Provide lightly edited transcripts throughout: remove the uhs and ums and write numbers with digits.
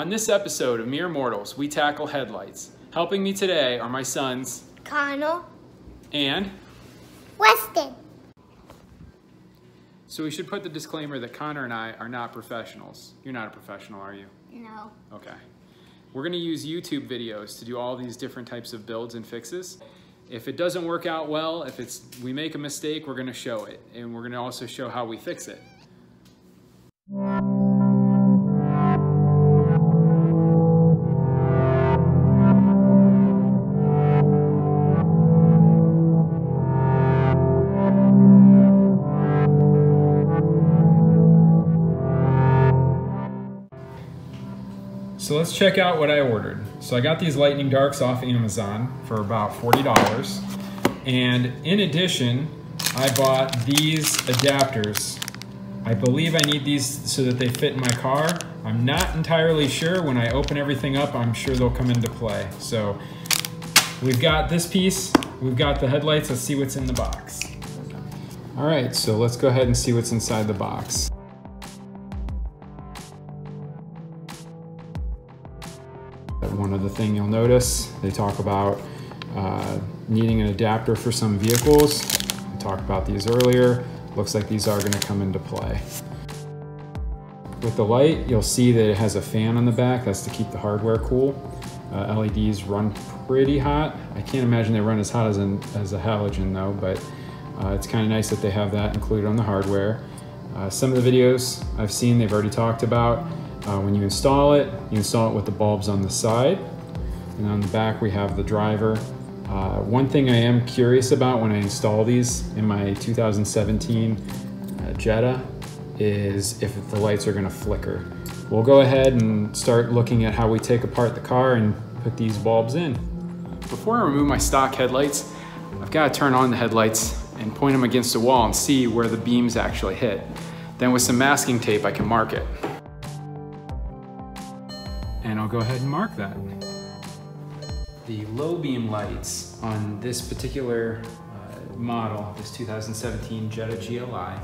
On this episode of Mere Mortals, we tackle headlights. Helping me today are my sons, Connell and Weston. So we should put the disclaimer that Connor and I are not professionals. You're not a professional, are you? No. Okay. We're gonna use YouTube videos to do all these different types of builds and fixes. If it doesn't work out well, if we make a mistake, we're gonna show it. And we're gonna also show how we fix it. So let's check out what I ordered. So I got these lightning darks off Amazon for about $40. And in addition, I bought these adapters. I believe I need these so that they fit in my car. I'm not entirely sure. When I open everything up, I'm sure they'll come into play. So we've got this piece, we've got the headlights. Let's see what's in the box. All right, so let's go ahead and see what's inside the box. One other thing you'll notice, they talk about needing an adapter for some vehicles. I talked about these earlier. Looks like these are going to come into play. With the light, you'll see that it has a fan on the back. That's to keep the hardware cool. LEDs run pretty hot. I can't imagine they run as hot as a halogen though, but it's kind of nice that they have that included on the hardware. Some of the videos I've seen, they've already talked about. When you install it with the bulbs on the side, and on the back we have the driver. One thing I am curious about when I install these in my 2017 Jetta is if the lights are going to flicker. We'll go ahead and start looking at how we take apart the car and put these bulbs in. Before I remove my stock headlights, I've got to turn on the headlights and point them against the wall and see where the beams actually hit. Then with some masking tape I can mark it. And I'll go ahead and mark that. The low beam lights on this particular model, this 2017 Jetta GLI,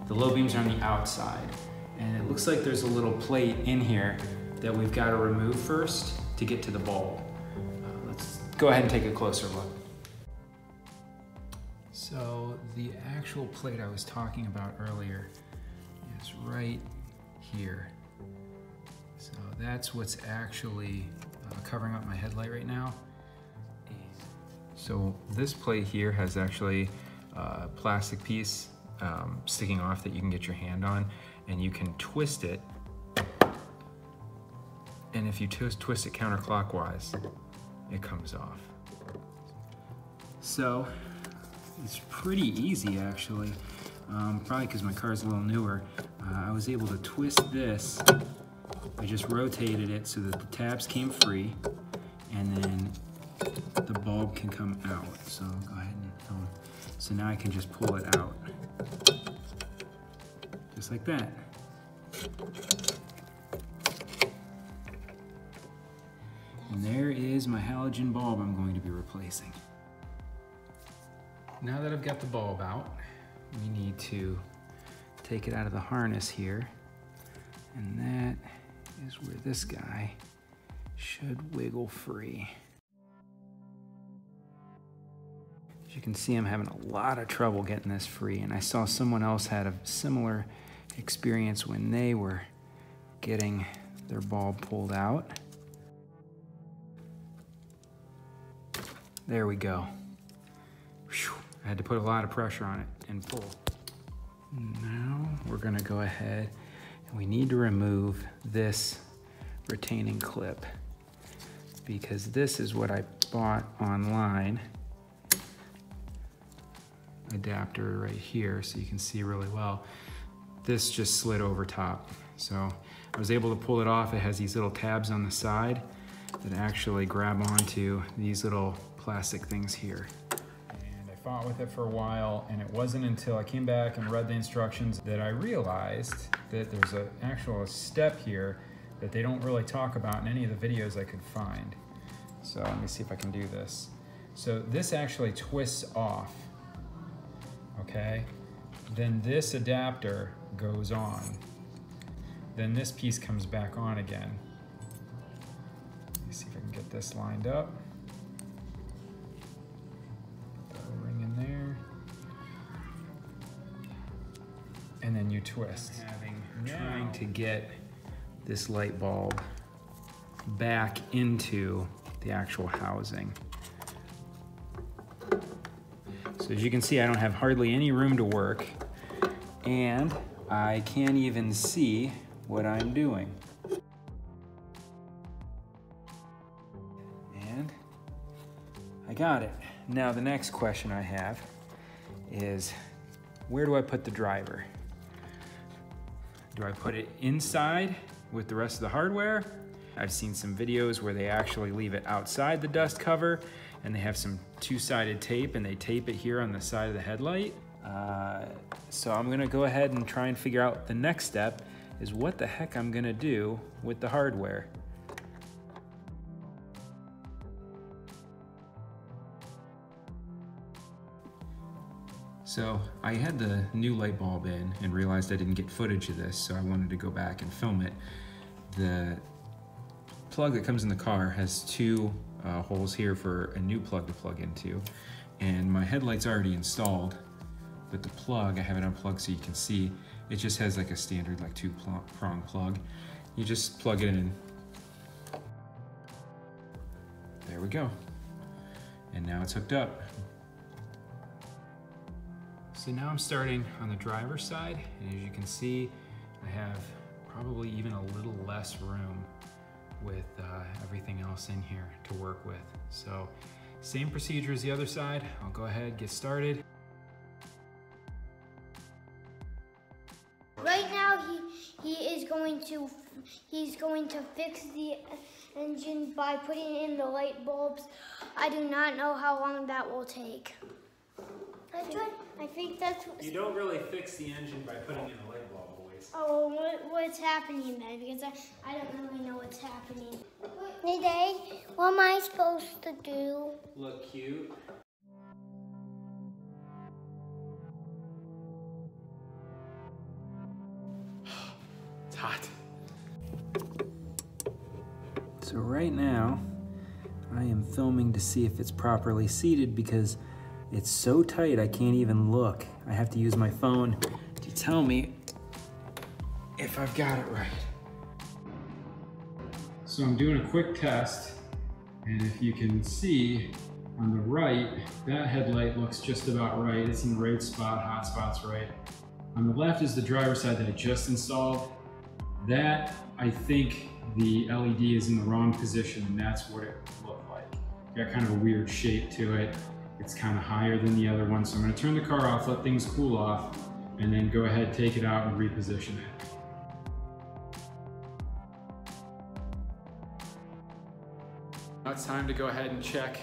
the low beams are on the outside. And it looks like there's a little plate in here that we've got to remove first to get to the bulb. Let's go ahead and take a closer look. So the actual plate I was talking about earlier is right here. So that's what's actually covering up my headlight right now. So this plate here has actually a plastic piece sticking off that you can get your hand on, and you can twist it. And if you twist it counterclockwise, it comes off. So it's pretty easy actually, probably because my car's a little newer. I was able to twist this. I just rotated it so that the tabs came free, and then the bulb can come out. So I'll go ahead and film. So now I can just pull it out. Just like that. And there is my halogen bulb I'm going to be replacing. Now that I've got the bulb out, we need to take it out of the harness here. And that is where this guy should wiggle free. As you can see, I'm having a lot of trouble getting this free, and I saw someone else had a similar experience when they were getting their bulb pulled out. There we go. Whew. I had to put a lot of pressure on it and pull. Now we're gonna go ahead and we need to remove this retaining clip, because this is what I bought online. Adapter right here, so you can see really well. This just slid over top. So I was able to pull it off. It has these little tabs on the side that actually grab onto these little plastic things here. And I fought with it for a while, and it wasn't until I came back and read the instructions that I realized that there's an actual step here that they don't really talk about in any of the videos I could find. So let me see if I can do this. So this actually twists off, okay? Then this adapter goes on. Then this piece comes back on again. see if I can get this lined up. Put the O-ring in there. And then you twist. Trying to get this light bulb back into the actual housing. So as you can see, I don't have hardly any room to work, and I can't even see what I'm doing. And I got it. Now the next question I have is, where do I put the driver? Do I put it inside with the rest of the hardware? I've seen some videos where they actually leave it outside the dust cover, and they have some two-sided tape, and they tape it here on the side of the headlight. So I'm gonna go ahead and try and figure out the next step is what the heck I'm gonna do with the hardware. So I had the new light bulb in and realized I didn't get footage of this, so I wanted to go back and film it. The plug that comes in the car has two holes here for a new plug to plug into, and my headlight's already installed, but the plug, I have it unplugged so you can see, it just has like a standard like two-prong plug. You just plug it in. There we go. And now it's hooked up. So now I'm starting on the driver's side, and as you can see, I have probably even a little less room with everything else in here to work with. So same procedure as the other side. I'll go ahead, get started. Right now he's going to fix the engine by putting in the light bulbs. I do not know how long that will take. I think that's what... You don't really fix the engine by putting in a light bulb always. Oh, what's happening then? Because I don't really know what's happening. Hey, Dad, what am I supposed to do? Look cute. It's hot. So right now, I am filming to see if it's properly seated because it's so tight I can't even look. I have to use my phone to tell me if I've got it right. So I'm doing a quick test, and if you can see on the right, that headlight looks just about right. It's in the right spot, hot spot's right. On the left is the driver's side that I just installed. That, I think the LED is in the wrong position, and that's what it looked like. Got kind of a weird shape to it. It's kind of higher than the other one. So I'm gonna turn the car off, let things cool off, and then go ahead, take it out and reposition it. Now it's time to go ahead and check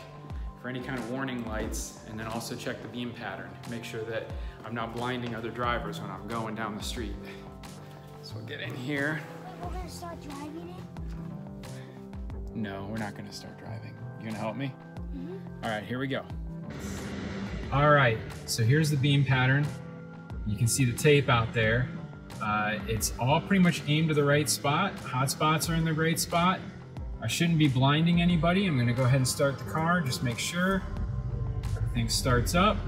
for any kind of warning lights, and then also check the beam pattern. Make sure that I'm not blinding other drivers when I'm going down the street. So we'll get in here. We're gonna start driving it? No, we're not gonna start driving. You gonna help me? Mm-hmm. All right, here we go. All right, so here's the beam pattern. You can see the tape out there. It's all pretty much aimed to the right spot. Hot spots are in the right spot. I shouldn't be blinding anybody. I'm gonna go ahead and start the car, just make sure everything starts up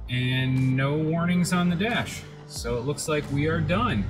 and no warnings on the dash. So it looks like we are done.